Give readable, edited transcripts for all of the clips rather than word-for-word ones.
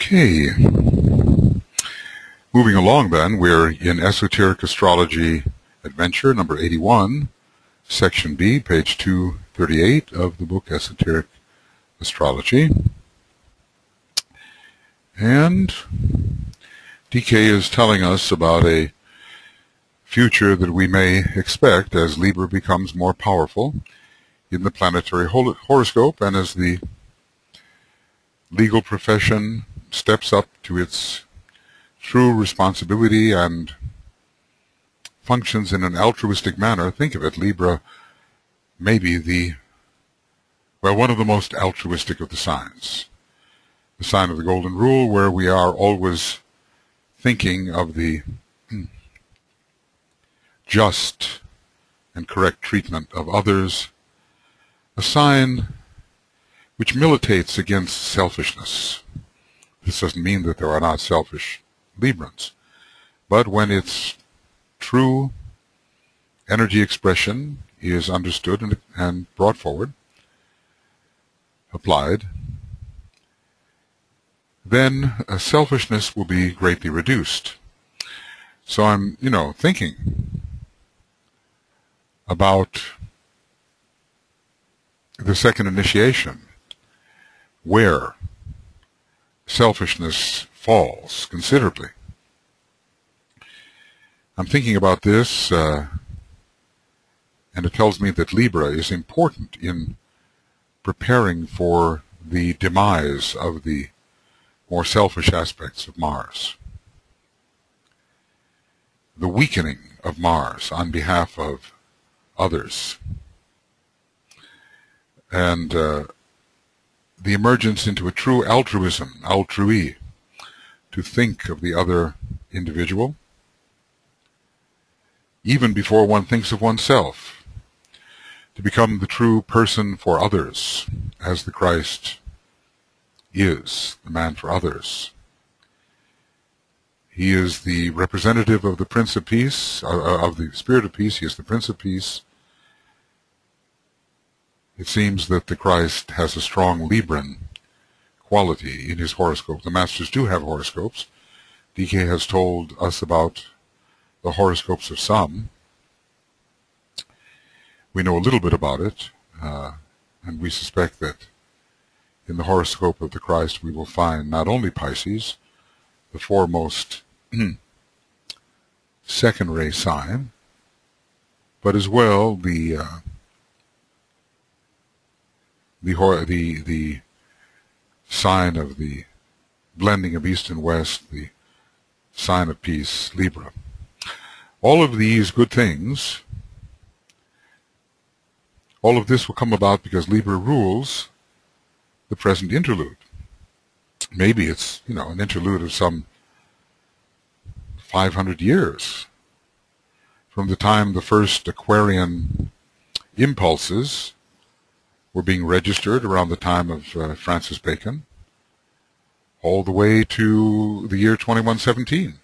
Okay. Moving along then, we're in Esoteric Astrology Adventure, number 81, Section B, page 238 of the book Esoteric Astrology. And DK is telling us about a future that we may expect as Libra becomes more powerful in the planetary horoscope and as the legal profession steps up to its true responsibility and functions in an altruistic manner. Think of it, Libra may be one of the most altruistic of the signs. The sign of the Golden Rule, where we are always thinking of the just and correct treatment of others. A sign which militates against selfishness. This doesn't mean that there are not selfish Librans, but when its true energy expression is understood and brought forward, applied, then selfishness will be greatly reduced. So I'm, thinking about the second initiation, where selfishness falls considerably. I'm thinking about this, and it tells me that Libra is important in preparing for the demise of the more selfish aspects of Mars. The weakening of Mars on behalf of others. And the emergence into a true altruism, altrui, to think of the other individual, even before one thinks of oneself, to become the true person for others, as the Christ is, the man for others. He is the representative of the Prince of Peace, of the Spirit of Peace. He is the Prince of Peace. It seems that the Christ has a strong Libran quality in his horoscope. The Masters do have horoscopes. DK has told us about the horoscopes of some. We know a little bit about it, and we suspect that in the horoscope of the Christ we will find not only Pisces, the foremost second ray sign, but as well the sign of the blending of East and West, the sign of peace, Libra. All of these good things, all of this will come about because Libra rules the present interlude. Maybe it's, an interlude of some 500 years from the time the first Aquarian impulses were being registered around the time of Francis Bacon, all the way to the year 2117.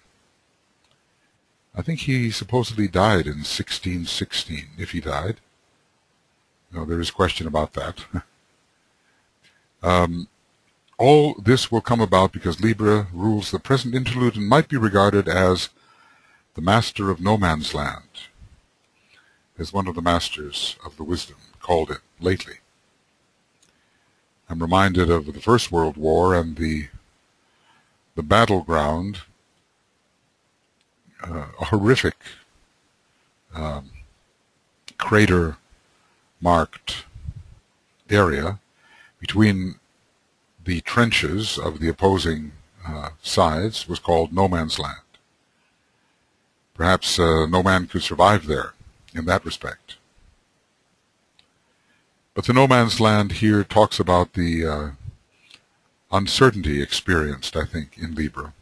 I think he supposedly died in 1616, if he died. There is question about that. All this will come about because Libra rules the present interlude and might be regarded as the master of no man's land, as one of the masters of the wisdom called it lately. I'm reminded of the First World War and the battleground, a horrific crater-marked area between the trenches of the opposing sides was called no man's land. Perhaps no man could survive there in that respect. But the no man's land here talks about the uncertainty experienced, I think, in Libra.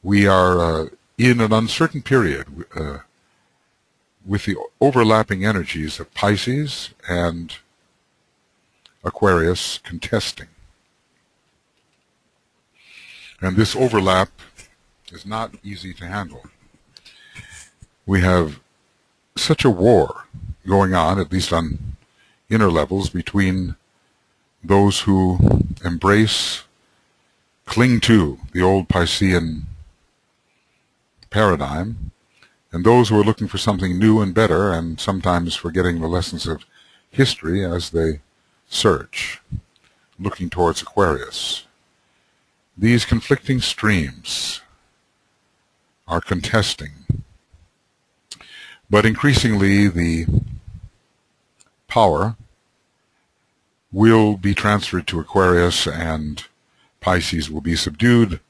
We are in an uncertain period with the overlapping energies of Pisces and Aquarius contesting. And this overlap is not easy to handle. We have such a war going on, at least on inner levels, between those who embrace cling to the old Piscean paradigm, and those who are looking for something new and better, and sometimes forgetting the lessons of history as they search, looking towards Aquarius. These conflicting streams are contesting, but increasingly the power will be transferred to Aquarius and Pisces will be subdued,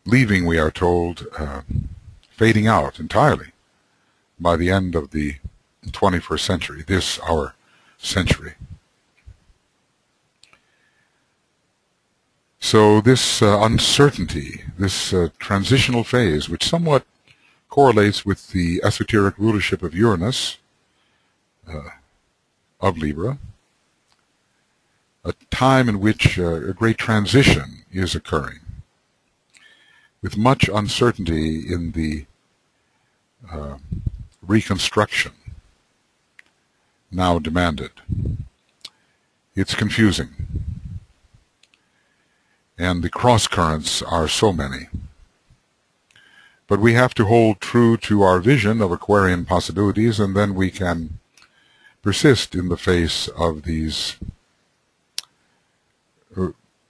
leaving, we are told, fading out entirely by the end of the 21st century, this our century. So this uncertainty, this transitional phase, which somewhat correlates with the esoteric rulership of Uranus, of Libra, a time in which a great transition is occurring, with much uncertainty in the reconstruction now demanded. It's confusing, and the cross currents are so many. But we have to hold true to our vision of Aquarian possibilities, and then we can persist in the face of these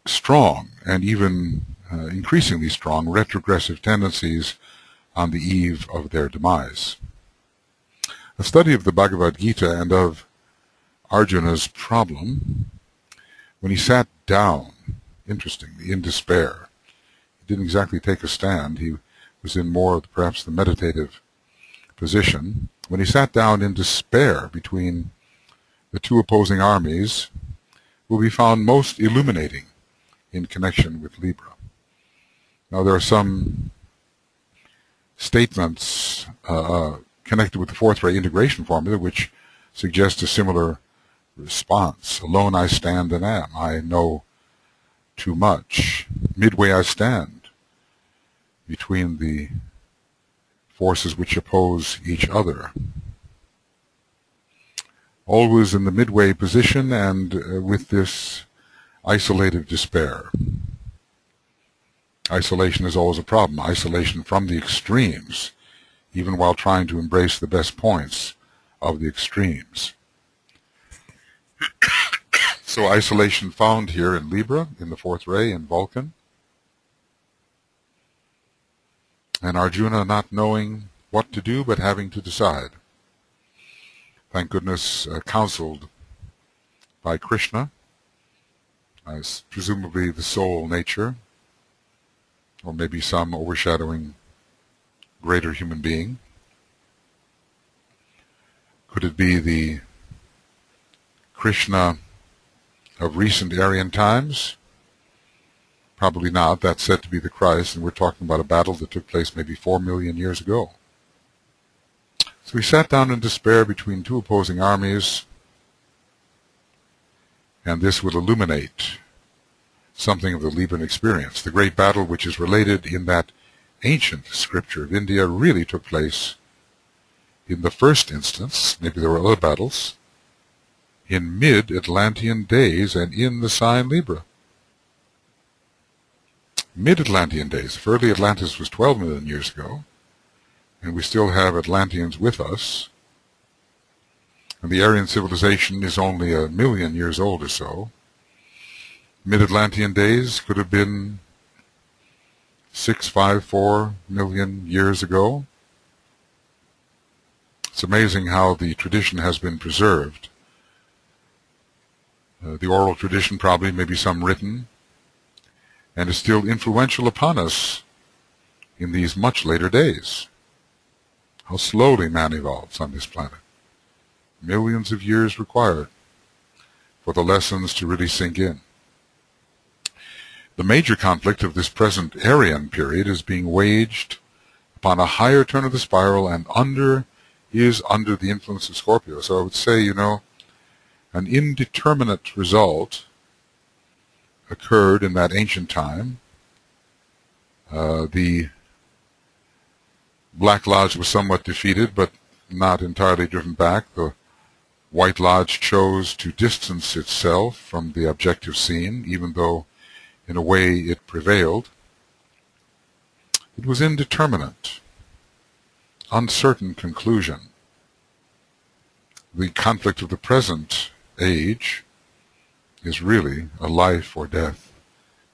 strong and even increasingly strong retrogressive tendencies on the eve of their demise. A study of the Bhagavad Gita and of Arjuna's problem, when he sat down, interestingly, in despair. He didn't exactly take a stand. He was in more of perhaps the meditative position. When he sat down in despair between the two opposing armies, will be found most illuminating in connection with Libra. Now, there are some statements connected with the fourth ray integration formula which suggest a similar response. Alone I stand and am. I know too much. Midway I stand between the forces which oppose each other. Always in the midway position and with this isolative despair. Isolation is always a problem. Isolation from the extremes, even while trying to embrace the best points of the extremes. So isolation found here in Libra, in the fourth ray, in Vulcan. And Arjuna not knowing what to do, but having to decide. Thank goodness, counseled by Krishna, as presumably the soul nature, or maybe some overshadowing greater human being. Could it be the Krishna of recent Aryan times? Probably not. That's said to be the Christ, and we're talking about a battle that took place maybe 4 million years ago. So he sat down in despair between two opposing armies, and this would illuminate something of the Libran experience. The great battle which is related in that ancient scripture of India really took place in the first instance, maybe there were other battles, in mid-Atlantean days and in the sign Libra. Mid-Atlantean days. If early Atlantis was 12 million years ago, and we still have Atlanteans with us, and the Aryan civilization is only 1 million years old or so, mid-Atlantean days could have been 654 million years ago. It's amazing how the tradition has been preserved. The oral tradition, probably, maybe some written, and is still influential upon us in these much later days. How slowly man evolves on this planet. Millions of years required for the lessons to really sink in. The major conflict of this present Aryan period is being waged upon a higher turn of the spiral and is under the influence of Scorpio. So I would say, an indeterminate result occurred in that ancient time. The Black Lodge was somewhat defeated, but not entirely driven back. The White Lodge chose to distance itself from the objective scene, even though in a way it prevailed, it was indeterminate, uncertain conclusion. The conflict of the present age is really a life or death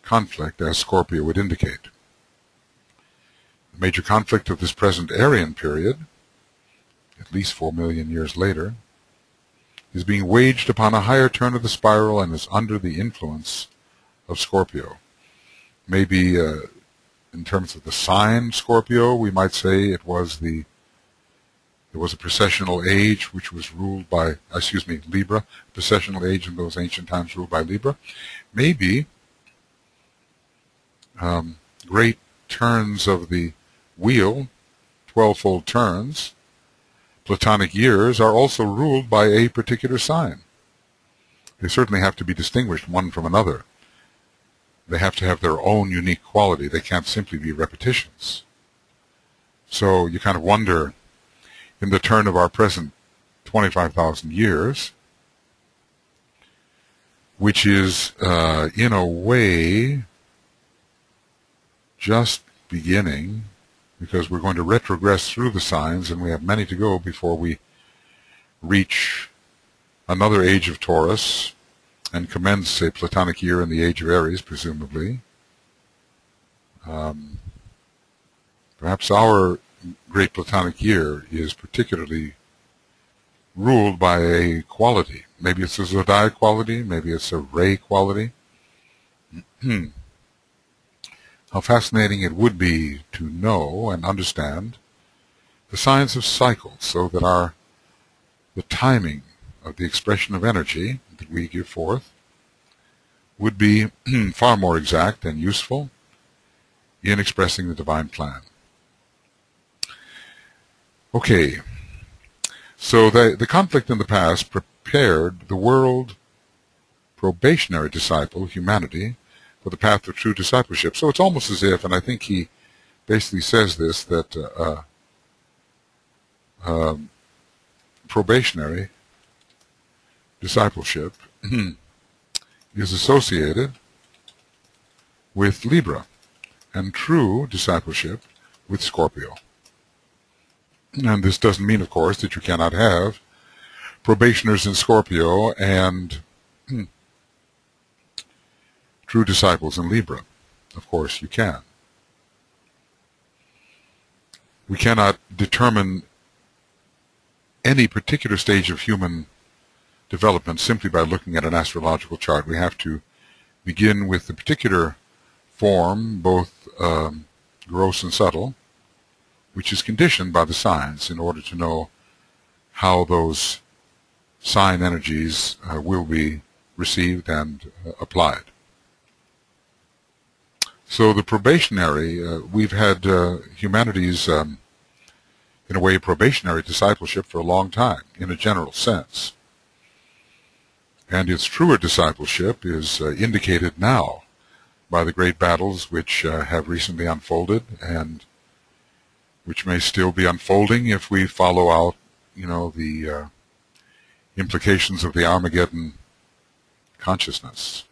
conflict, as Scorpio would indicate. The major conflict of this present Aryan period, at least 4 million years later, is being waged upon a higher turn of the spiral and is under the influence of Scorpio. Maybe in terms of the sign Scorpio, we might say there was a precessional age which was ruled by, Libra, precessional age in those ancient times ruled by Libra. Maybe great turns of the wheel, 12-fold turns, Platonic years, are also ruled by a particular sign. They certainly have to be distinguished one from another. They have to have their own unique quality. They can't simply be repetitions. So you kind of wonder, in the turn of our present 25,000 years, which is, in a way, just beginning, because we're going to retrogress through the signs, and we have many to go before we reach another age of Taurus and commence a Platonic year in the age of Aries, presumably. Perhaps our great Platonic year is particularly ruled by a quality. Maybe it's a zodiac quality, maybe it's a ray quality. How fascinating it would be to know and understand the science of cycles, so that the timing of the expression of energy that we give forth would be far more exact and useful in expressing the divine plan. Okay, so the conflict in the past prepared the world probationary disciple, humanity, for the path of true discipleship. So it's almost as if, and I think he basically says this, that probationary discipleship is associated with Libra, and true discipleship with Scorpio. And this doesn't mean, of course, that you cannot have probationers in Scorpio and true disciples in Libra. Of course, you can. We cannot determine any particular stage of human development simply by looking at an astrological chart. We have to begin with the particular form, both gross and subtle, which is conditioned by the signs, in order to know how those sign energies will be received and applied. So the probationary, we've had humanity's, in a way, probationary discipleship for a long time, in a general sense. And its truer discipleship is indicated now by the great battles which have recently unfolded, and which may still be unfolding if we follow out, the implications of the Armageddon consciousness,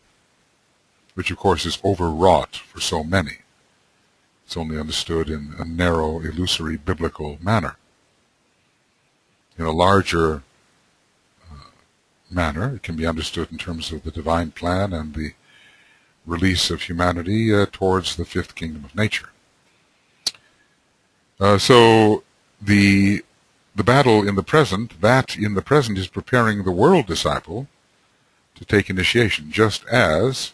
which of course is overwrought for so many. It's only understood in a narrow, illusory, biblical manner. In a larger manner, it can be understood in terms of the divine plan and the release of humanity towards the fifth kingdom of nature. So the battle in the present, is preparing the world disciple to take initiation, just as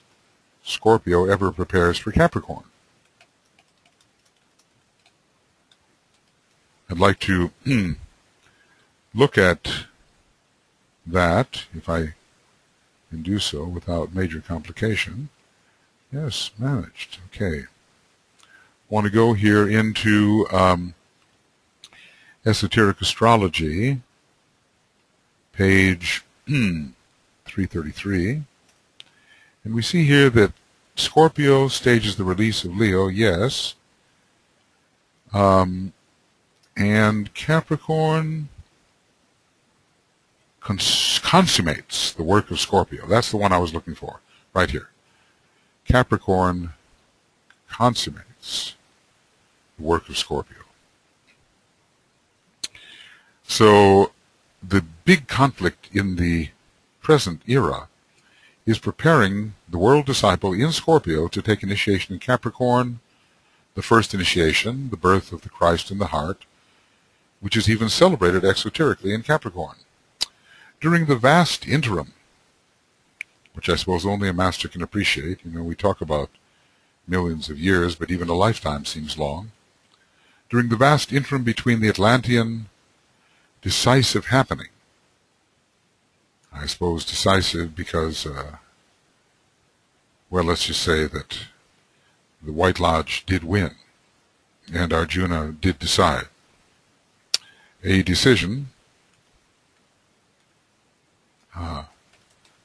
Scorpio ever prepares for Capricorn. I'd like to look at that, if I can do so without major complication. Yes, managed. Okay. Want to go here into Esoteric Astrology, page 333. And we see here that Scorpio stages the release of Leo, yes. And Capricorn consummates the work of Scorpio. That's the one I was looking for, right here. Capricorn consummates the work of Scorpio. So the big conflict in the present era is preparing the world disciple in Scorpio to take initiation in Capricorn, the first initiation, the birth of the Christ in the heart, which is even celebrated exoterically in Capricorn. During the vast interim, which I suppose only a master can appreciate, we talk about millions of years, but even a lifetime seems long. During the vast interim between the Atlantean decisive happening, I suppose decisive because, well, let's just say that the White Lodge did win, and Arjuna did decide. A decision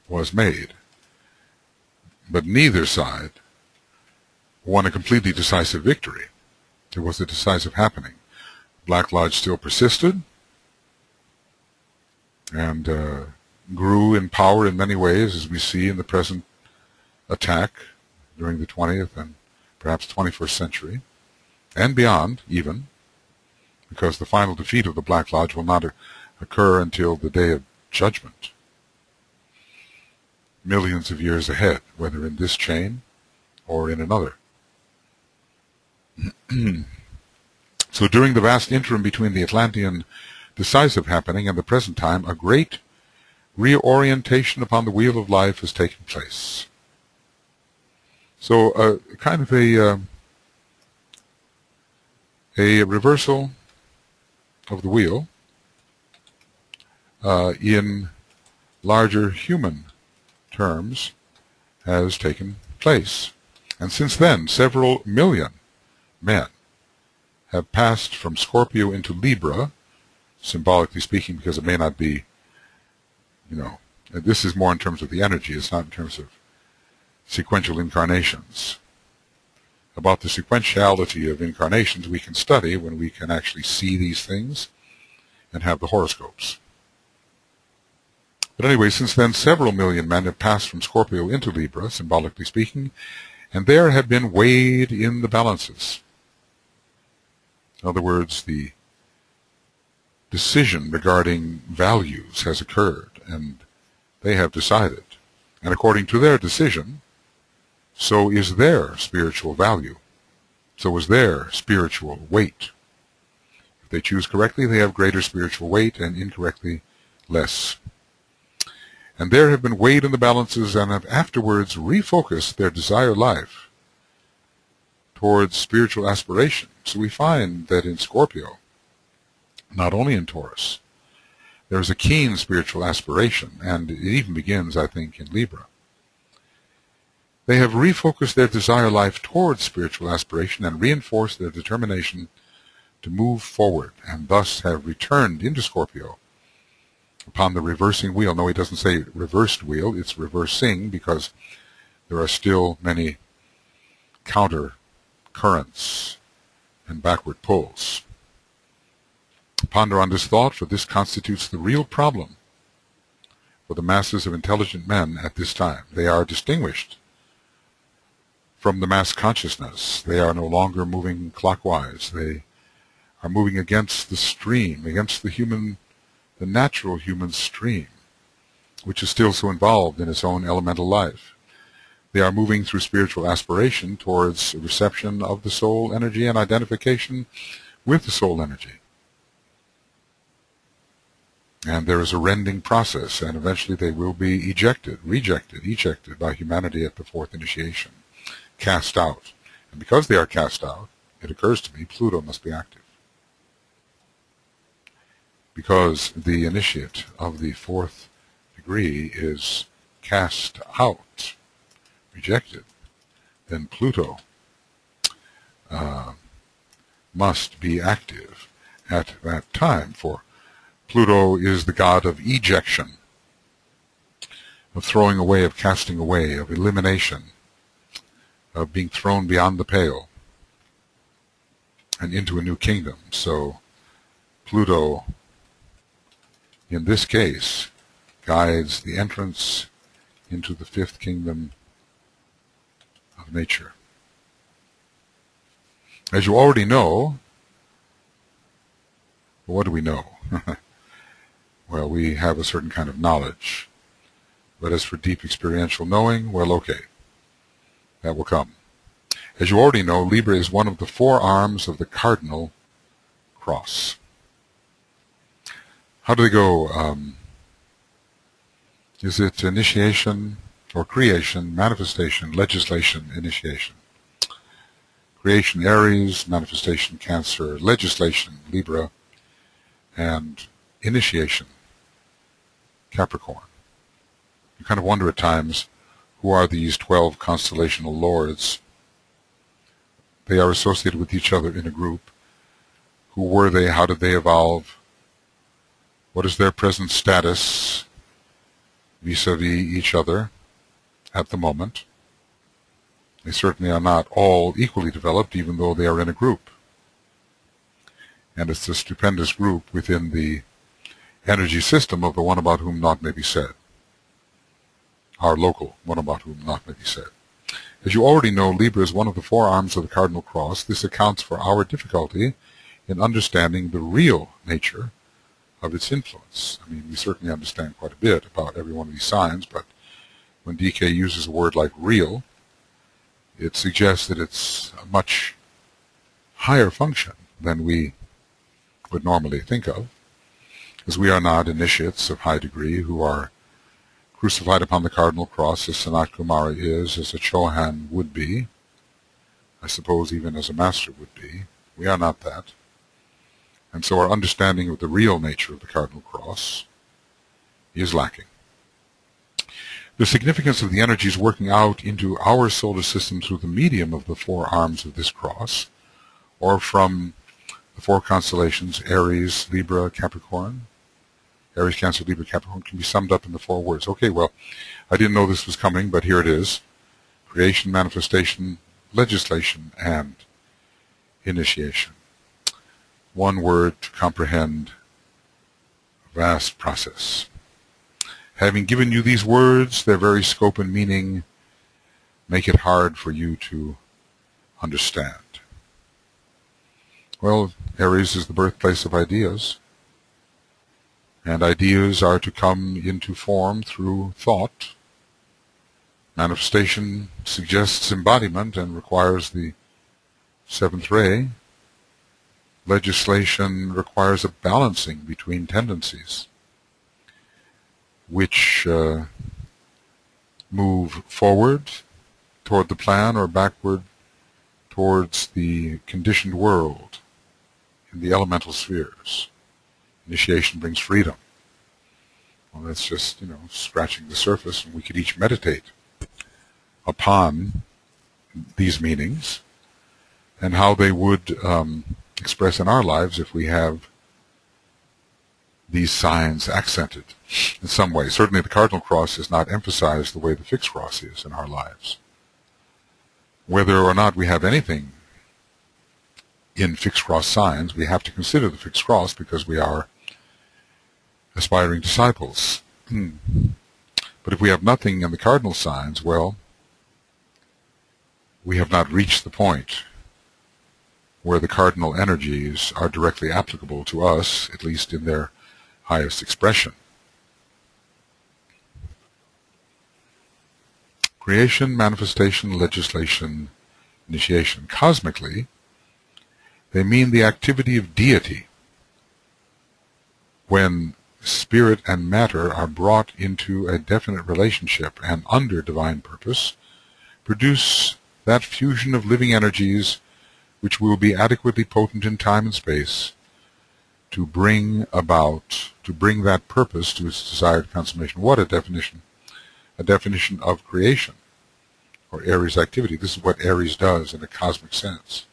was made, but neither side won a completely decisive victory. It was a decisive happening. Black Lodge still persisted and grew in power in many ways, as we see in the present attack during the 20th and perhaps 21st century, and beyond even, because the final defeat of the Black Lodge will not occur until the day of judgment, millions of years ahead, whether in this chain or in another. So during the vast interim between the Atlantean decisive happening and the present time, a great reorientation upon the wheel of life has taken place. So kind of a reversal of the wheel in larger human terms has taken place. And since then, several million men have passed from Scorpio into Libra, symbolically speaking, because it may not be, this is more in terms of the energy, it's not in terms of sequential incarnations. About the sequentiality of incarnations we can study when we can actually see these things and have the horoscopes. But anyway, since then, several million men have passed from Scorpio into Libra, symbolically speaking, and there have been weighed in the balances. In other words, the decision regarding values has occurred, and they have decided. And according to their decision, so is their spiritual value. So is their spiritual weight. If they choose correctly, they have greater spiritual weight, and incorrectly, less. And there have been weighed in the balances and have afterwards refocused their desired life towards spiritual aspiration. So we find that in Scorpio, not only in Taurus, there is a keen spiritual aspiration, and it even begins, I think, in Libra. They have refocused their desire life towards spiritual aspiration and reinforced their determination to move forward, and thus have returned into Scorpio upon the reversing wheel. No, he doesn't say reversed wheel, it's reversing, because there are still many counter currents and backward pulls. Ponder on this thought, for this constitutes the real problem for the masses of intelligent men at this time. They are distinguished from the mass consciousness. They are no longer moving clockwise. They are moving against the stream, against the natural human stream, which is still so involved in its own elemental life. They are moving through spiritual aspiration towards reception of the soul energy and identification with the soul energy. And there is a rending process, and eventually they will be ejected by humanity at the fourth initiation, cast out. And because they are cast out, it occurs to me, Pluto must be active. Because the initiate of the fourth degree is cast out, rejected, then Pluto must be active at that time, for Pluto is the god of ejection, of throwing away, of casting away, of elimination, of being thrown beyond the pale and into a new kingdom. So Pluto, in this case, guides the entrance into the fifth kingdom nature. As you already know, what do we know? Well, we have a certain kind of knowledge. But as for deep experiential knowing, well, okay, that will come. As you already know, Libra is one of the four arms of the Cardinal Cross. How do they go? Is it initiation or creation, manifestation, legislation, initiation? Creation, Aries; manifestation, Cancer; legislation, Libra; and initiation, Capricorn. You kind of wonder at times, who are these 12 constellational lords? They are associated with each other in a group. Who were they? How did they evolve? What is their present status vis-a-vis each other at the moment? They certainly are not all equally developed, even though they are in a group. And it's a stupendous group within the energy system of the one about whom naught may be said. Our local one about whom naught may be said. As you already know, Libra is one of the four arms of the Cardinal Cross. This accounts for our difficulty in understanding the real nature of its influence. I mean, we certainly understand quite a bit about every one of these signs, but when DK uses a word like real, it suggests that it's a much higher function than we would normally think of, as we are not initiates of high degree who are crucified upon the Cardinal Cross as Sanat Kumara is, as a Chauhan would be, I suppose even as a master would be. We are not that. And so our understanding of the real nature of the Cardinal Cross is lacking. The significance of the energies working out into our solar system through the medium of the four arms of this cross, or from the four constellations, Aries, Libra, Capricorn. Aries, Cancer, Libra, Capricorn can be summed up in the four words. Okay, well, I didn't know this was coming, but here it is. Creation, manifestation, legislation, and initiation. One word to comprehend a vast process. Having given you these words, their very scope and meaning make it hard for you to understand. Well, Aries is the birthplace of ideas, and ideas are to come into form through thought. Manifestation suggests embodiment and requires the seventh ray. Legislation requires a balancing between tendencies, which move forward toward the plan or backward towards the conditioned world in the elemental spheres. Initiation brings freedom. Well, that's just, scratching the surface, and we could each meditate upon these meanings and how they would express in our lives if we have these signs accented in some way. Certainly the Cardinal Cross is not emphasized the way the fixed cross is in our lives. Whether or not we have anything in fixed cross signs, we have to consider the fixed cross because we are aspiring disciples. But if we have nothing in the cardinal signs, well, we have not reached the point where the cardinal energies are directly applicable to us, at least in their highest expression. Creation, manifestation, legislation, initiation. Cosmically, they mean the activity of deity when spirit and matter are brought into a definite relationship and under divine purpose, produce that fusion of living energies which will be adequately potent in time and space to bring that purpose to its desired consummation. What a definition! A definition of creation, or Aries activity. This is what Aries does in a cosmic sense.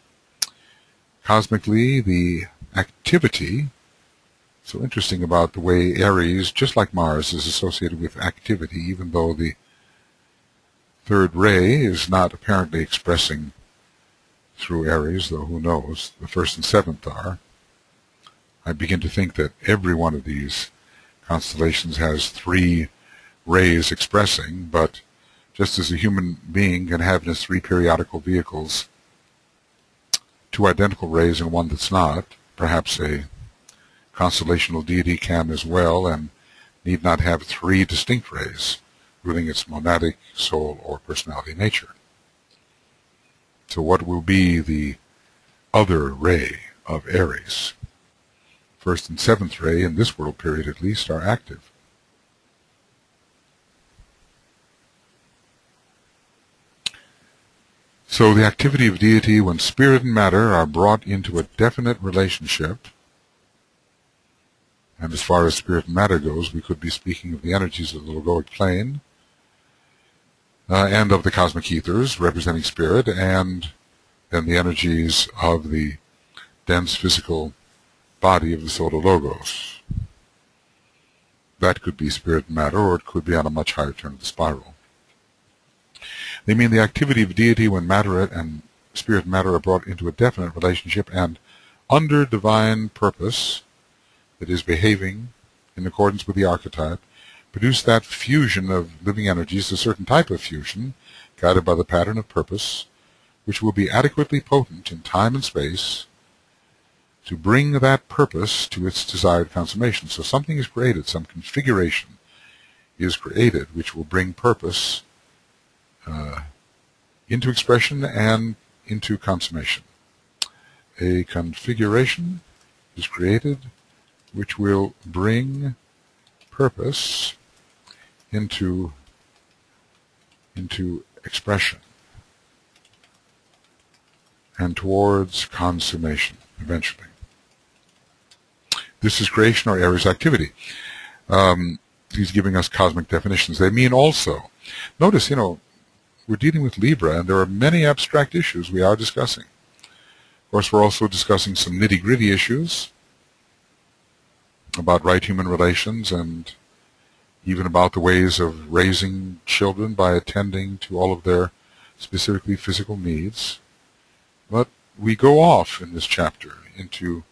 Cosmically, the activity, so interesting about the way Aries, just like Mars, is associated with activity, even though the third ray is not apparently expressing through Aries, though who knows, the first and seventh are. I begin to think that every one of these constellations has three rays expressing, but Just as a human being can have in his three periodical vehicles two identical rays and one that's not, perhaps a constellational deity can as well, and need not have three distinct rays, ruling its monadic, soul, or personality nature. So what will be the other ray of Aries? First and seventh ray, in this world period at least, are active. So the activity of deity when spirit and matter are brought into a definite relationship, and as far as spirit and matter goes, we could be speaking of the energies of the logoic plane, and of the cosmic ethers representing spirit, and then the energies of the dense physical body of the solar logos. That could be spirit and matter, or it could be on a much higher turn of the spiral. They mean the activity of deity when matter and spirit and matter are brought into a definite relationship and under divine purpose, that is behaving in accordance with the archetype, produce that fusion of living energies, a certain type of fusion, guided by the pattern of purpose, which will be adequately potent in time and space to bring that purpose to its desired consummation. So something is created, some configuration is created, which will bring purpose into expression and into consummation. A configuration is created which will bring purpose into expression and towards consummation eventually. This is creation or Aries activity. He's giving us cosmic definitions. They mean also, notice, we're dealing with Libra, and there are many abstract issues we are discussing. Of course, we're also discussing some nitty-gritty issues about right-human relations and even about the ways of raising children by attending to all of their specifically physical needs. But we go off in this chapter into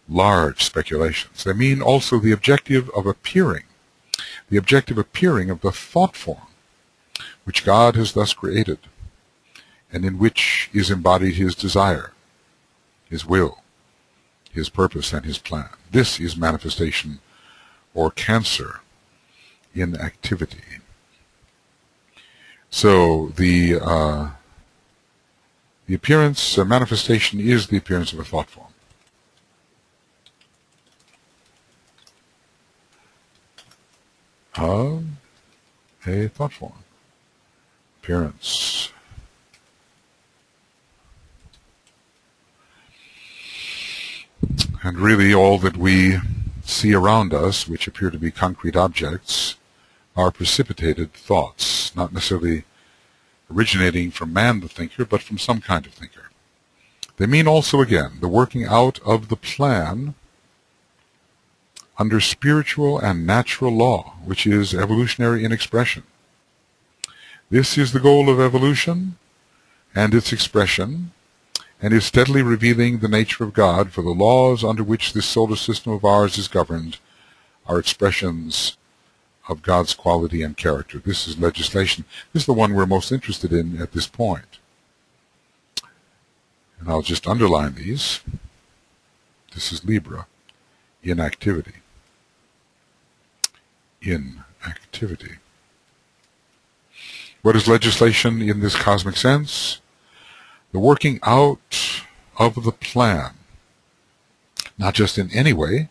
large speculations. They mean also the objective of appearing of the thought form which God has thus created, and in which is embodied his desire, his will, his purpose, and his plan. This is manifestation or Cancer in activity. So the appearance, manifestation is the appearance of a thought form. Of a thought form. Appearance. And really all that we see around us, which appear to be concrete objects, are precipitated thoughts, not necessarily originating from man the thinker, but from some kind of thinker. They mean also, again, the working out of the plan under spiritual and natural law, which is evolutionary in expression. This is the goal of evolution and its expression, and is steadily revealing the nature of God, for the laws under which this solar system of ours is governed are expressions of God's quality and character. This is legislation. This is the one we're most interested in at this point. And I'll just underline these. This is Libra, in activity. In activity. What is legislation in this cosmic sense? The working out of the plan, not just in any way,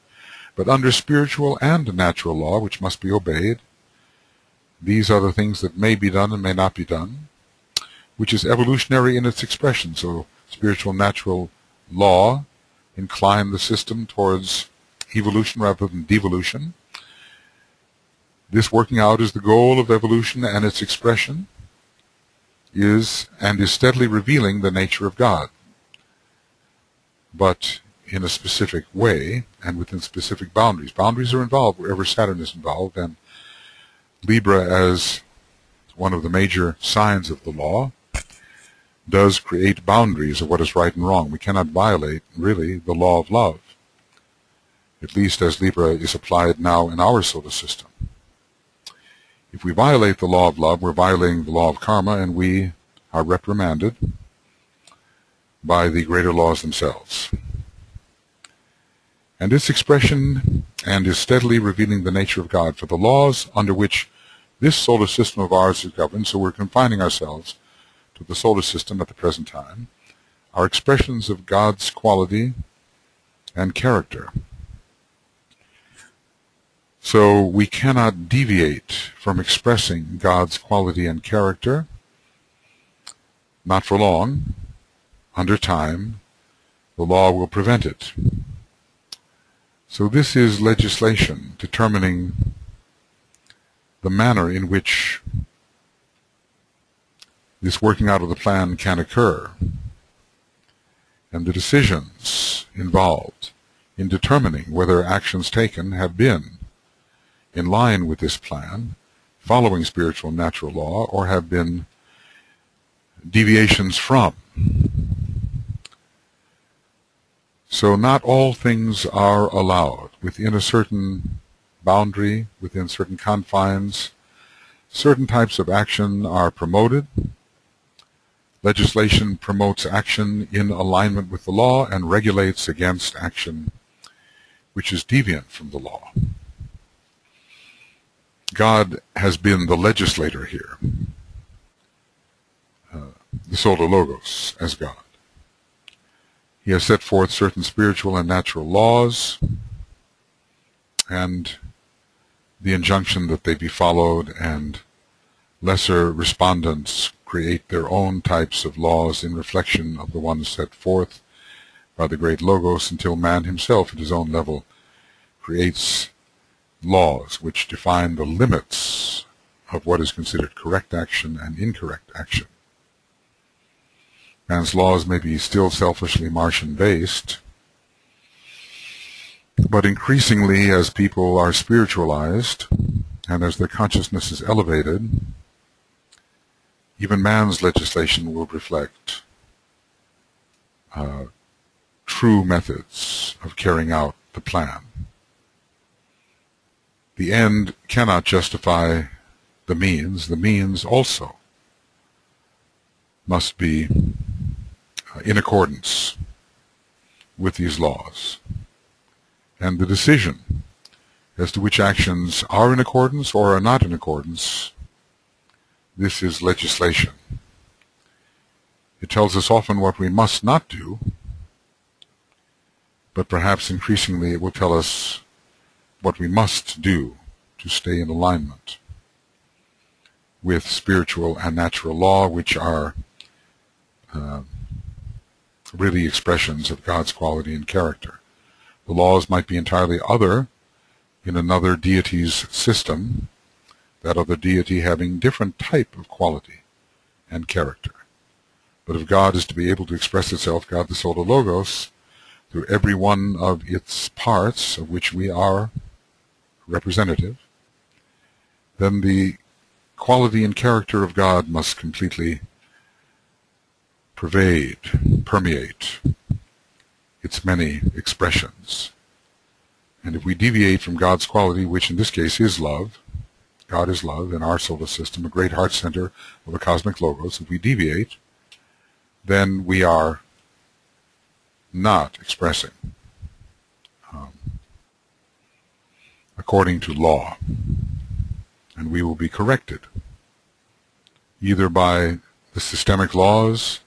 but under spiritual and natural law, which must be obeyed. These are the things that may be done and may not be done, which is evolutionary in its expression. So spiritual and natural law incline the system towards evolution rather than devolution. This working out is the goal of evolution, and its expression is steadily revealing the nature of God, but in a specific way and within specific boundaries. Boundaries are involved wherever Saturn is involved, and Libra, as one of the major signs of the law, does create boundaries of what is right and wrong. We cannot violate, really, the law of love, at least as Libra is applied now in our solar system. If we violate the law of love, we're violating the law of karma, and we are reprimanded by the greater laws themselves. And this expression and is steadily revealing the nature of God, for the laws under which this solar system of ours is governed, so we're confining ourselves to the solar system at the present time, are expressions of God's quality and character. So we cannot deviate from expressing God's quality and character, not for long. Under time, the law will prevent it. So this is legislation determining the manner in which this working out of the plan can occur, and the decisions involved in determining whether actions taken have been in line with this plan, following spiritual and natural law, or have been deviations from. So not all things are allowed. Within a certain boundary, within certain confines, certain types of action are promoted. Legislation promotes action in alignment with the law and regulates against action which is deviant from the law. God has been the legislator here, the Solar Logos as God. He has set forth certain spiritual and natural laws, and the injunction that they be followed, and lesser respondents create their own types of laws in reflection of the ones set forth by the great Logos, until man himself at his own level creates laws which define the limits of what is considered correct action and incorrect action. Man's laws may be still selfishly Martian-based, but increasingly as people are spiritualized and as their consciousness is elevated, even man's legislation will reflect true methods of carrying out the plan. The end cannot justify the means also must be in accordance with these laws. And the decision as to which actions are in accordance or are not in accordance, this is legislation. It tells us often what we must not do, but perhaps increasingly it will tell us what we must do to stay in alignment with spiritual and natural law, which are really expressions of God's quality and character. The laws might be entirely other in another deity's system, that other deity having different type of quality and character. But if God is to be able to express itself, God the Solar Logos, through every one of its parts, of which we are representative, then the quality and character of God must completely permeate its many expressions. And if we deviate from God's quality, which in this case is love, God is love in our solar system, a great heart center of a cosmic logos, if we deviate, then we are not expressing according to law, and we will be corrected either by the systemic laws,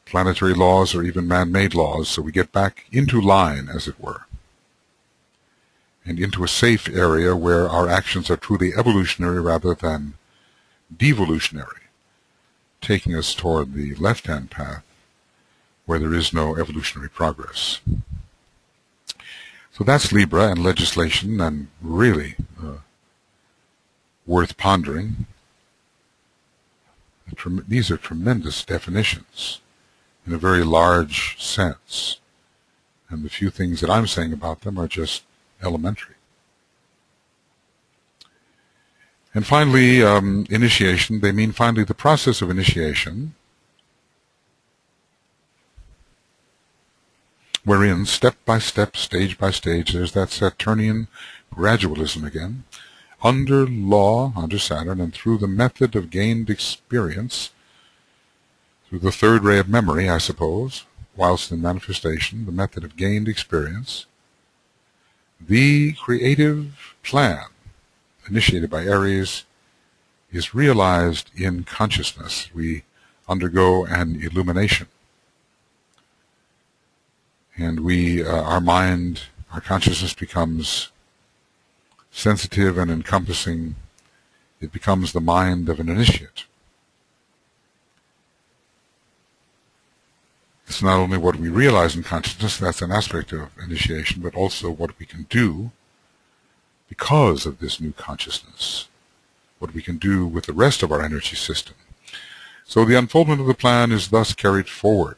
planetary laws, or even man-made laws, so we get back into line, as it were, and into a safe area where our actions are truly evolutionary rather than devolutionary, taking us toward the left-hand path where there is no evolutionary progress. So that's Libra and legislation, and really worth pondering. These are tremendous definitions in a very large sense, and the few things that I'm saying about them are just elementary. And finally, initiation. They mean finally the process of initiation, wherein step by step, stage by stage, there's that Saturnian gradualism again, under law, under Saturn, and through the method of gained experience, through the third ray of memory, I suppose, whilst in manifestation, the method of gained experience, the creative plan initiated by Aries is realized in consciousness. We undergo an illumination. And our mind, our consciousness becomes sensitive and encompassing. It becomes the mind of an initiate. It's not only what we realize in consciousness, that's an aspect of initiation, but also what we can do because of this new consciousness, what we can do with the rest of our energy system. So the unfoldment of the plan is thus carried forward.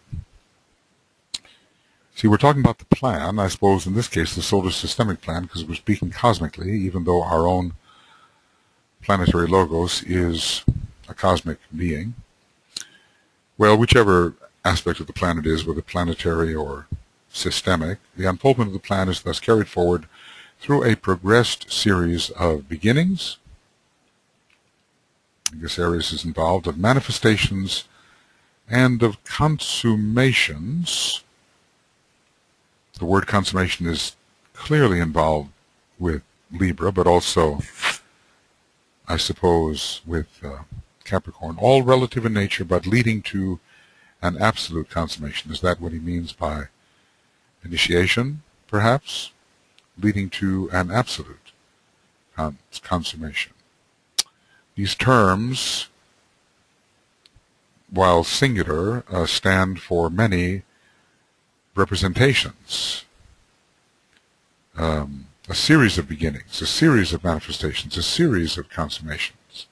See, we're talking about the plan, I suppose in this case the solar systemic plan, because we're speaking cosmically, even though our own planetary logos is a cosmic being. Well, whichever aspect of the planet is, whether planetary or systemic, the unfoldment of the plan is thus carried forward through a progressed series of beginnings, I guess Aries is involved, of manifestations and of consummations. The word consummation is clearly involved with Libra, but also, I suppose, with Capricorn, all relative in nature, but leading to an absolute consummation. Is that what he means by initiation, perhaps? Leading to an absolute consummation. These terms, while singular, stand for many representations. A series of beginnings, a series of manifestations, a series of consummations,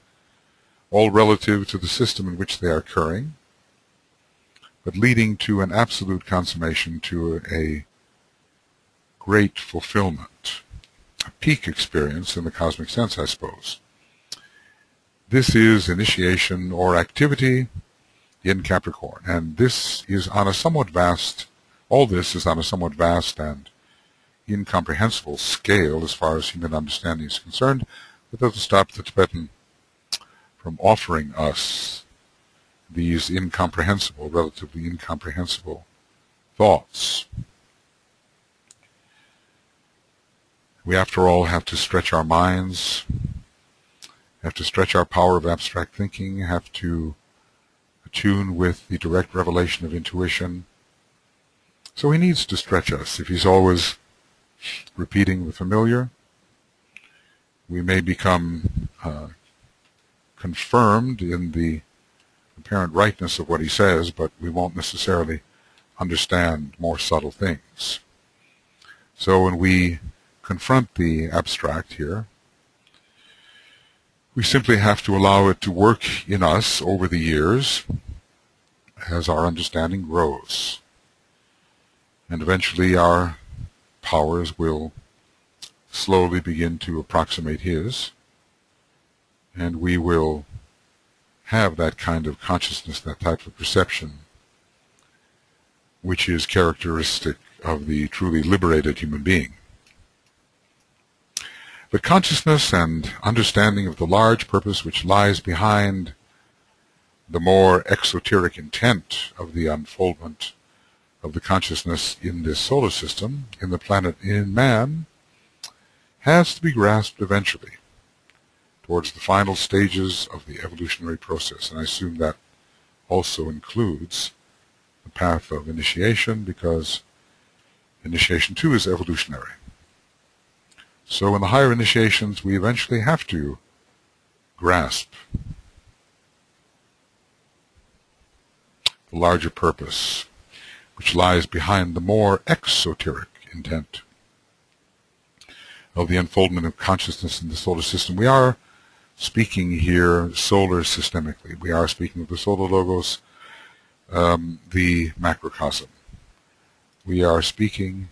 all relative to the system in which they are occurring, but leading to an absolute consummation, to a great fulfillment, a peak experience in the cosmic sense, I suppose. This is initiation or activity in Capricorn, and this is on a somewhat vast, all this is on a somewhat vast and incomprehensible scale as far as human understanding is concerned, but doesn't stop the Tibetan from offering us these incomprehensible, relatively incomprehensible thoughts. We, after all, have to stretch our minds, have to stretch our power of abstract thinking, have to attune with the direct revelation of intuition. So he needs to stretch us. If he's always repeating the familiar, we may become confirmed in the apparent rightness of what he says, but we won't necessarily understand more subtle things. So when we confront the abstract here, we simply have to allow it to work in us over the years as our understanding grows. And eventually our powers will slowly begin to approximate his, and we will have that kind of consciousness, that type of perception, which is characteristic of the truly liberated human being. But consciousness and understanding of the large purpose which lies behind the more exoteric intent of the unfoldment of the consciousness in this solar system, in the planet, in man, has to be grasped eventually towards the final stages of the evolutionary process. And I assume that also includes the path of initiation, because initiation too is evolutionary. So in the higher initiations, we eventually have to grasp the larger purpose which lies behind the more exoteric intent of the unfoldment of consciousness in the solar system. We are speaking here solar systemically. We are speaking of the solar logos, the macrocosm. We are speaking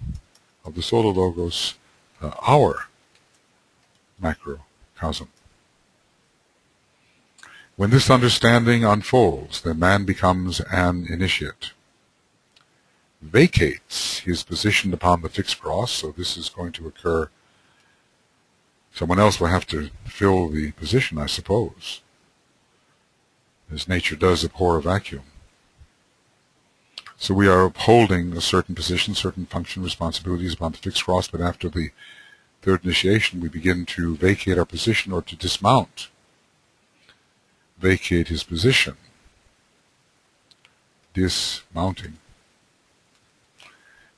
of the solar logos, our macrocosm. When this understanding unfolds, then man becomes an initiate, vacates his position upon the fixed cross. So this is going to occur Someone else will have to fill the position, I suppose, as nature does abhor a vacuum. So we are upholding a certain position, certain function, responsibilities upon the fixed cross, but after the third initiation we begin to vacate our position or to dismount, vacate his position, dismounting,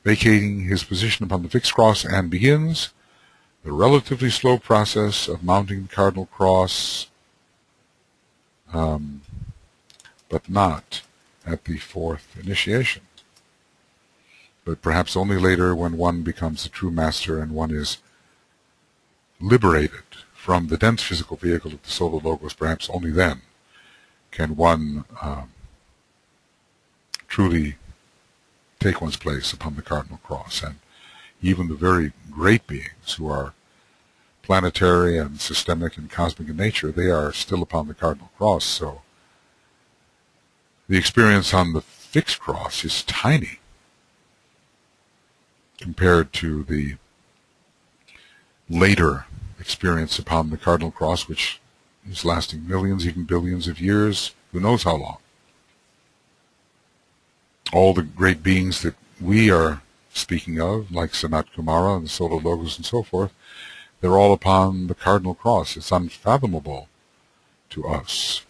vacating his position upon the fixed cross, and begins the relatively slow process of mounting the Cardinal Cross, but not at the fourth initiation, but perhaps only later when one becomes a true master and one is liberated from the dense physical vehicle of the Solar Logos. Perhaps only then can one truly take one's place upon the Cardinal Cross. And even the very great beings who are planetary and systemic and cosmic in nature, they are still upon the Cardinal Cross. So the experience on the fixed cross is tiny compared to the later experience upon the Cardinal Cross, which is lasting millions, even billions of years, who knows how long. All the great beings that we are speaking of, like Sanat Kumara and the Solar Logos and so forth, they're all upon the Cardinal Cross. It's unfathomable to us.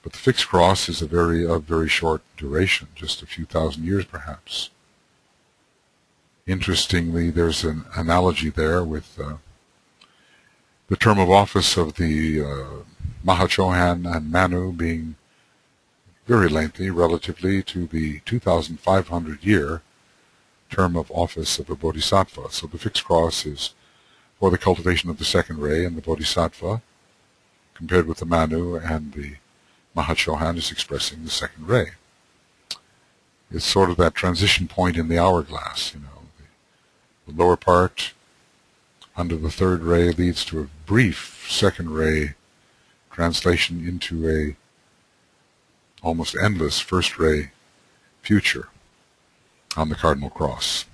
But the fixed cross is of very short duration, just a few thousand years perhaps. Interestingly, there's an analogy there with the term of office of the Mahachohan and Manu being very lengthy relatively to the 2,500-year term of office of a Bodhisattva. So the fixed cross is for the cultivation of the second ray, and the Bodhisattva, compared with the Manu and the Mahachohan, is expressing the second ray. It's sort of that transition point in the hourglass, the lower part under the third ray leads to a brief second ray translation into a almost endless first ray future on the Cardinal Cross.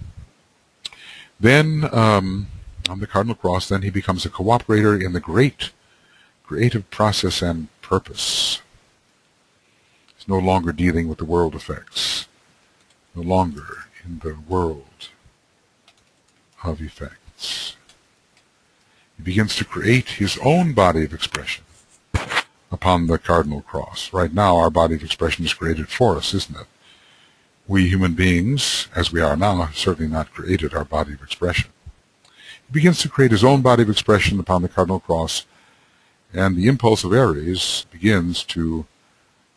Then on the Cardinal Cross, then he becomes a cooperator in the great creative process and purpose. He's no longer dealing with the world effects, no longer in the world of effects. He begins to create his own body of expression upon the Cardinal Cross. Right now, our body of expression is created for us, isn't it? We human beings, as we are now, have certainly not created our body of expression. He begins to create his own body of expression upon the Cardinal Cross, and the impulse of Aries begins to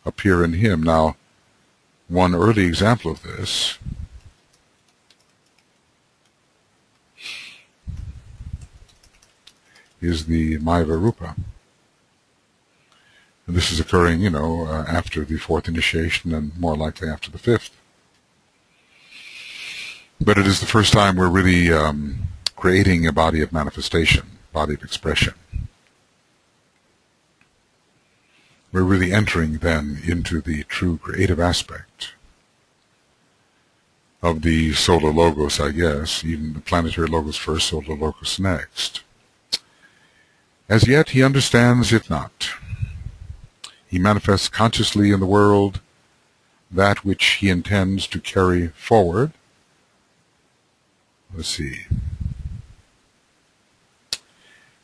appear in him. Now, one early example of this is the Maiva Rupa. And this is occurring, after the fourth initiation and more likely after the fifth. But it is the first time we're really creating a body of manifestation, body of expression. We're really entering then into the true creative aspect of the Solar Logos, I guess, even the planetary Logos first, Solar Logos next. As yet, he understands it not. He manifests consciously in the world that which he intends to carry forward. Let's see.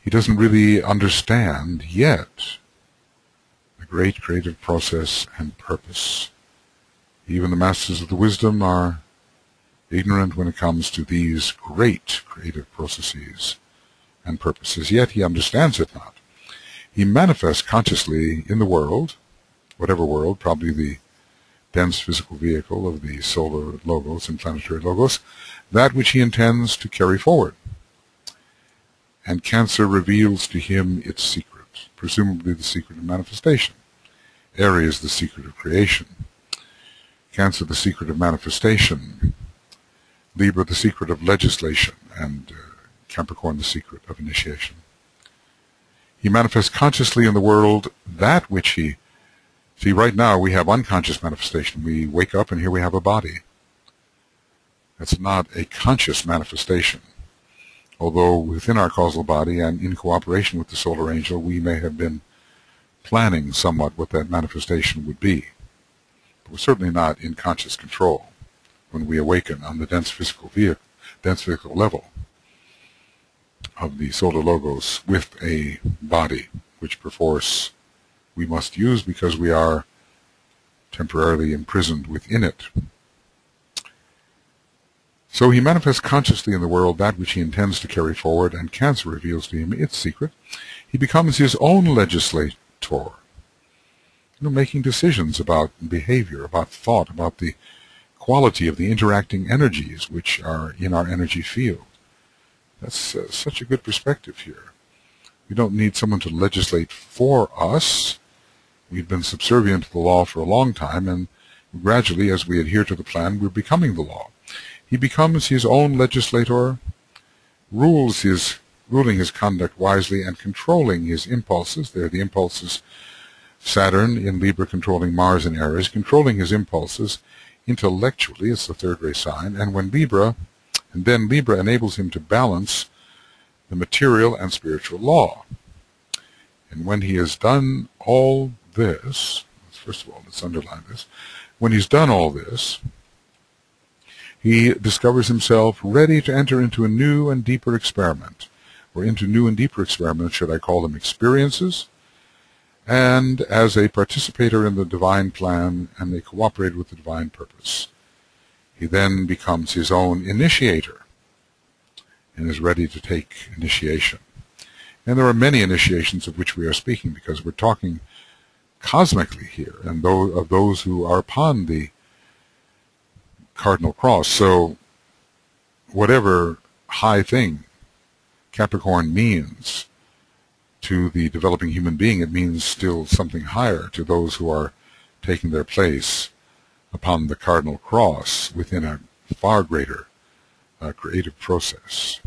He doesn't really understand yet the great creative process and purpose. Even the masters of the wisdom are ignorant when it comes to these great creative processes and purposes, yet he understands it not. He manifests consciously in the world, whatever world, probably the dense physical vehicle of the Solar Logos and planetary Logos, that which he intends to carry forward. And Cancer reveals to him its secret, presumably the secret of manifestation. Aries, the secret of creation. Cancer, the secret of manifestation. Libra, the secret of legislation. And Capricorn, the secret of initiation. He manifests consciously in the world that which he... See, right now we have unconscious manifestation. We wake up and here we have a body. That's not a conscious manifestation. although within our causal body and in cooperation with the solar angel, we may have been planning somewhat what that manifestation would be. But we're certainly not in conscious control when we awaken on the dense physical level of the solar logos with a body, which perforce we must use because we are temporarily imprisoned within it. So he manifests consciously in the world that which he intends to carry forward, and Cancer reveals to him its secret. He becomes his own legislator, making decisions about behavior, about thought, about the quality of the interacting energies which are in our energy field. That's such a good perspective here. We don't need someone to legislate for us. We've been subservient to the law for a long time, and gradually, as we adhere to the plan, we're becoming the law. He becomes his own legislator, ruling his conduct wisely and controlling his impulses. There are the impulses, Saturn in Libra controlling Mars in Aries, controlling his impulses intellectually. It's the third-ray sign. And then Libra enables him to balance the material and spiritual law. And when he has done all this, first of all, let's underline this. When he's done all this, he discovers himself ready to enter into a new and deeper experiment, or into new and deeper experiments, should I call them experiences, and as a participator in the divine plan and a cooperator with the divine purpose. He then becomes his own initiator and is ready to take initiation. And there are many initiations of which we are speaking, because we're talking cosmically here, and of those who are upon the Cardinal Cross. So whatever high thing Capricorn means to the developing human being, it means still something higher to those who are taking their place upon the Cardinal Cross within a far greater creative process.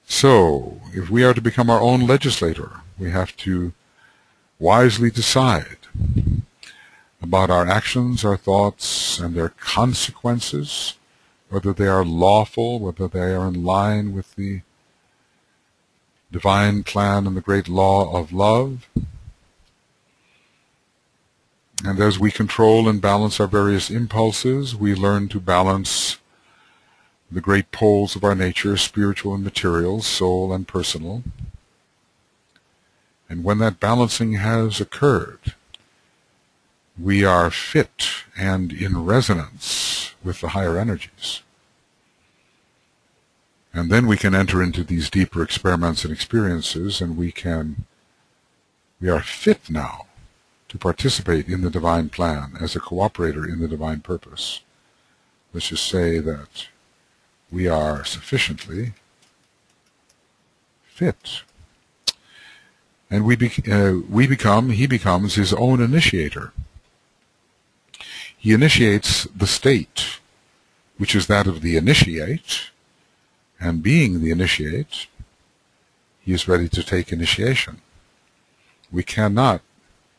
So, if we are to become our own legislator, we have to wisely decide about our actions, our thoughts, and their consequences, whether they are lawful, whether they are in line with the divine plan and the great law of love. And as we control and balance our various impulses, we learn to balance the great poles of our nature, spiritual and material, soul and personal. And when that balancing has occurred, we are fit and in resonance with the higher energies. And then we can enter into these deeper experiments and experiences, and we are fit now to participate in the divine plan as a cooperator in the divine purpose. Let's just say that we are sufficiently fit. And he becomes his own initiator. He initiates the state, which is that of the initiate, and being the initiate, he is ready to take initiation. We cannot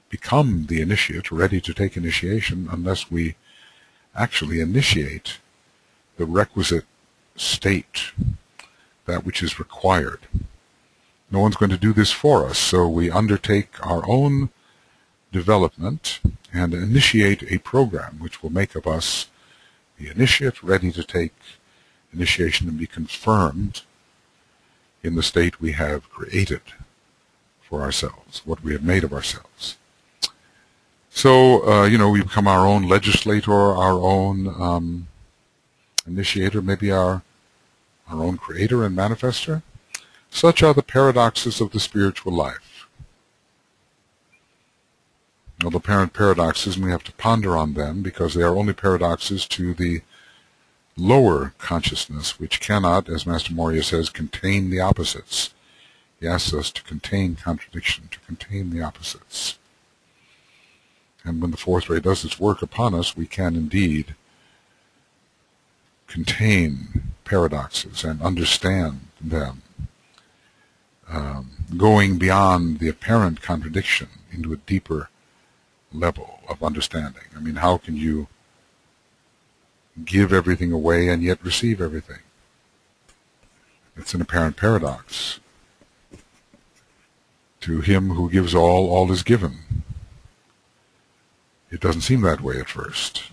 become the initiate, ready to take initiation, unless we actually initiate the requisite state, that which is required. No one's going to do this for us, so we undertake our own development and initiate a program which will make of us the initiate, ready to take initiation and be confirmed in the state we have created for ourselves, what we have made of ourselves. So, we become our own legislator, our own initiator, maybe our own creator and manifester. Such are the paradoxes of the spiritual life. Well, the apparent paradoxes, and we have to ponder on them, because they are only paradoxes to the lower consciousness, which cannot, as Master Morya says, contain the opposites. He asks us to contain contradiction, to contain the opposites. And when the fourth ray does its work upon us, we can indeed contain paradoxes and understand them, going beyond the apparent contradiction into a deeper level of understanding. I mean, how can you give everything away and yet receive everything? It's an apparent paradox. To him who gives all is given. It doesn't seem that way at first.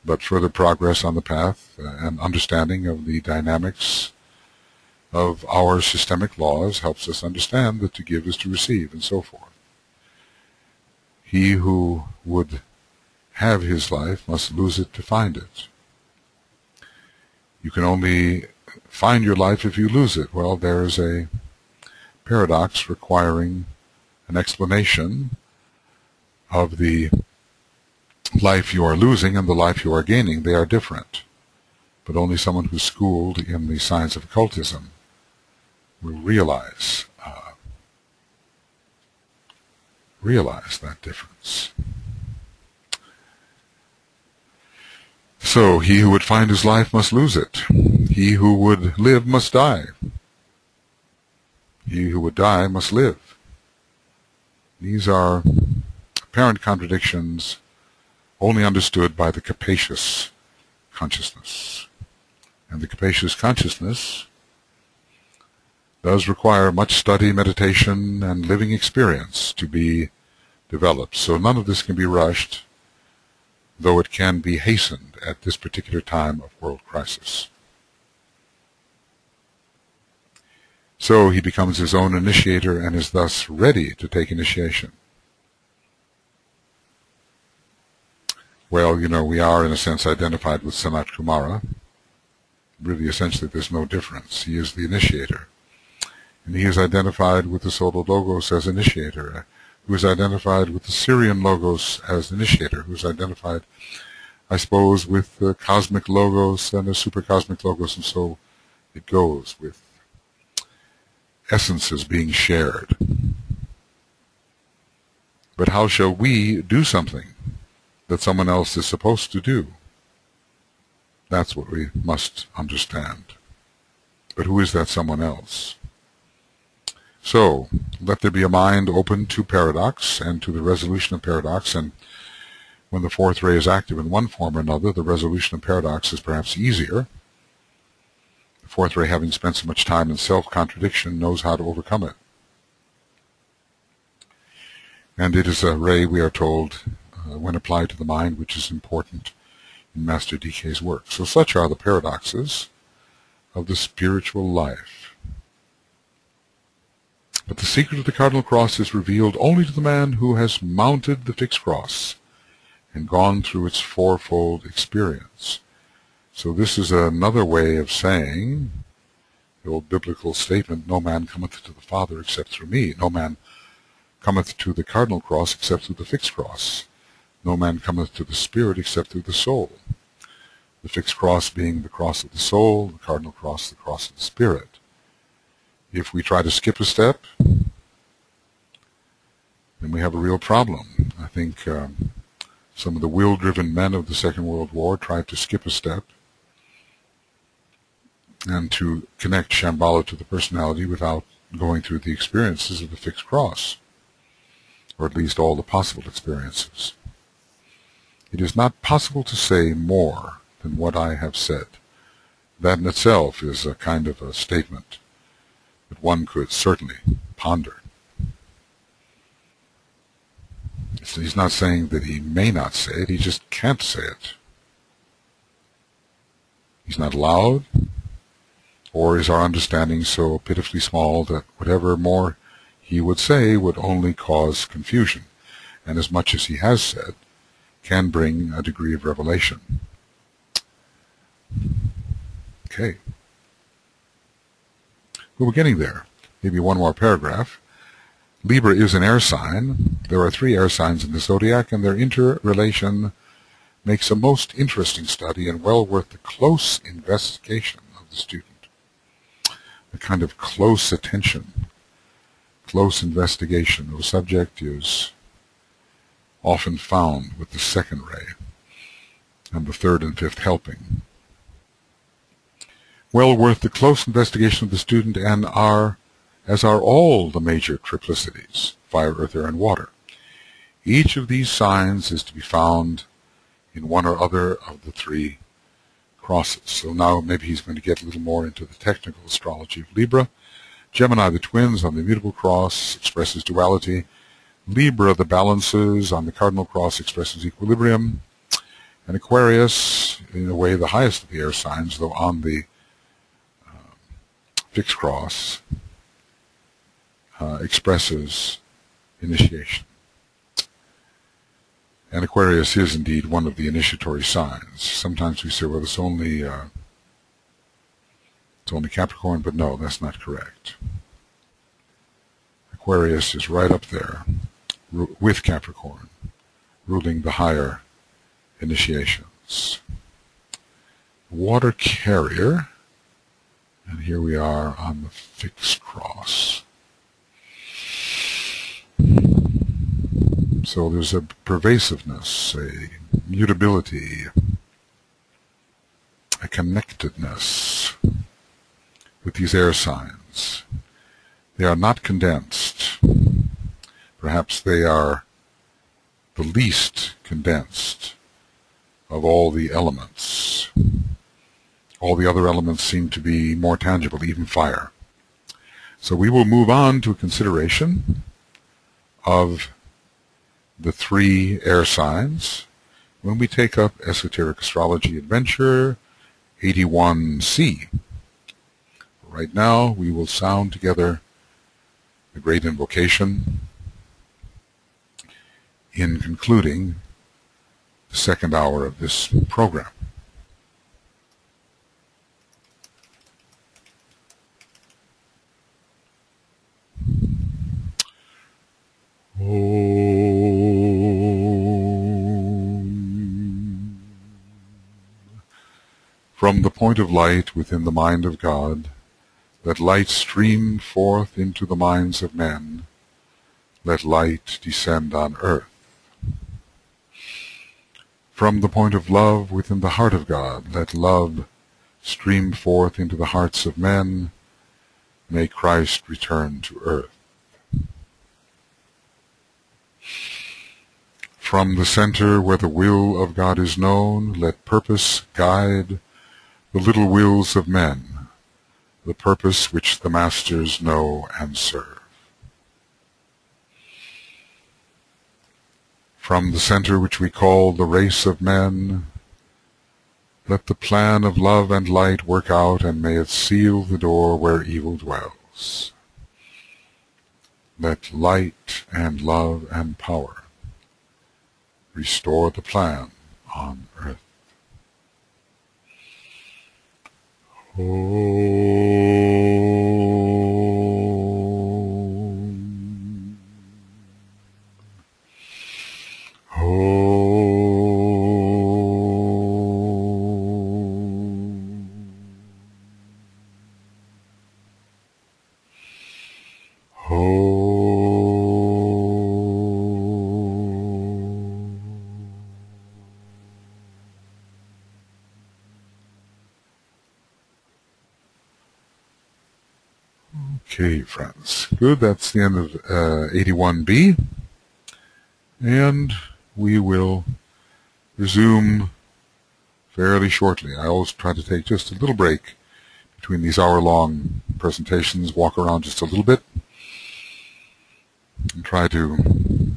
But further progress on the path and understanding of the dynamics of our systemic laws helps us understand that to give is to receive, and so forth. He who would have his life must lose it to find it. You can only find your life if you lose it. Well, there is a paradox requiring an explanation of the life you are losing and the life you are gaining. They are different, but only someone who's schooled in the science of occultism will realize that difference. So, he who would find his life must lose it. He who would live must die. He who would die must live. These are apparent contradictions only understood by the capacious consciousness. And the capacious consciousness does require much study, meditation, and living experience to be developed. So none of this can be rushed, though it can be hastened at this particular time of world crisis. So he becomes his own initiator and is thus ready to take initiation. Well, we are in a sense identified with Sanat Kumara. Really, essentially, there's no difference. He is the initiator. And he is identified with the Solar Logos as initiator, who is identified with the Syrian Logos as initiator, who is identified, I suppose, with the Cosmic Logos and the Supercosmic Logos, and so it goes, with essences being shared. But how shall we do something that someone else is supposed to do? That's what we must understand. But who is that someone else? So, let there be a mind open to paradox and to the resolution of paradox, and when the fourth ray is active in one form or another, the resolution of paradox is perhaps easier. The fourth ray, having spent so much time in self-contradiction, knows how to overcome it. And it is a ray, we are told, when applied to the mind, which is important in Master DK's work. So such are the paradoxes of the spiritual life. But the secret of the Cardinal Cross is revealed only to the man who has mounted the fixed cross and gone through its fourfold experience. So this is another way of saying the old biblical statement, no man cometh to the Father except through me. No man cometh to the Cardinal Cross except through the fixed cross. No man cometh to the Spirit except through the soul. The fixed cross being the cross of the soul, the Cardinal Cross the cross of the Spirit. If we try to skip a step, then we have a real problem. I think some of the will-driven men of the Second World War tried to skip a step and to connect Shambhala to the personality without going through the experiences of the fixed cross, or at least all the possible experiences. It is not possible to say more than what I have said. That in itself is a kind of a statement that one could certainly ponder. So he's not saying that he may not say it, he just can't say it. He's not allowed, or is our understanding so pitifully small that whatever more he would say would only cause confusion, and as much as he has said can bring a degree of revelation. Okay. But we're getting there. Maybe one more paragraph. Libra is an air sign. There are 3 air signs in the zodiac, and their interrelation makes a most interesting study and well worth the close investigation of the student. A kind of close attention, close investigation of a subject is often found with the second ray and the third and fifth helping. Well worth the close investigation of the student, and as are all the major triplicities, fire, earth, air, and water. Each of these signs is to be found in one or other of the 3 crosses. So now maybe he's going to get a little more into the technical astrology of Libra. Gemini, the twins on the immutable cross, expresses duality. Libra, the balances on the Cardinal Cross, expresses equilibrium. And Aquarius, in a way the highest of the air signs, though on the fixed cross, expresses initiation. And Aquarius is indeed one of the initiatory signs. Sometimes we say, well, it's only Capricorn, but no, that's not correct. Aquarius is right up there with Capricorn, ruling the higher initiations. Water carrier, and here we are on the fixed cross. So there's a pervasiveness, a mutability, a connectedness with these air signs. They are not condensed. Perhaps they are the least condensed of all the elements. All the other elements seem to be more tangible, even fire. So we will move on to a consideration of the three air signs when we take up Esoteric Astrology Adventure 81C. Right now, we will sound together the great invocation in concluding the second hour of this program. From the point of light within the mind of God, let light stream forth into the minds of men. Let light descend on earth. From the point of love within the heart of God, let love stream forth into the hearts of men. May Christ return to earth. From the center where the will of God is known, let purpose guide the little wills of men, the purpose which the masters know and serve. From the center which we call the race of men, let the plan of love and light work out, and may it seal the door where evil dwells. Let light and love and power restore the plan on earth. Okay, friends. Good. That's the end of 81B. And we will resume fairly shortly. I always try to take just a little break between these hour-long presentations, walk around just a little bit, and try to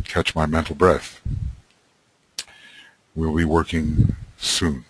catch my mental breath. We'll be working soon.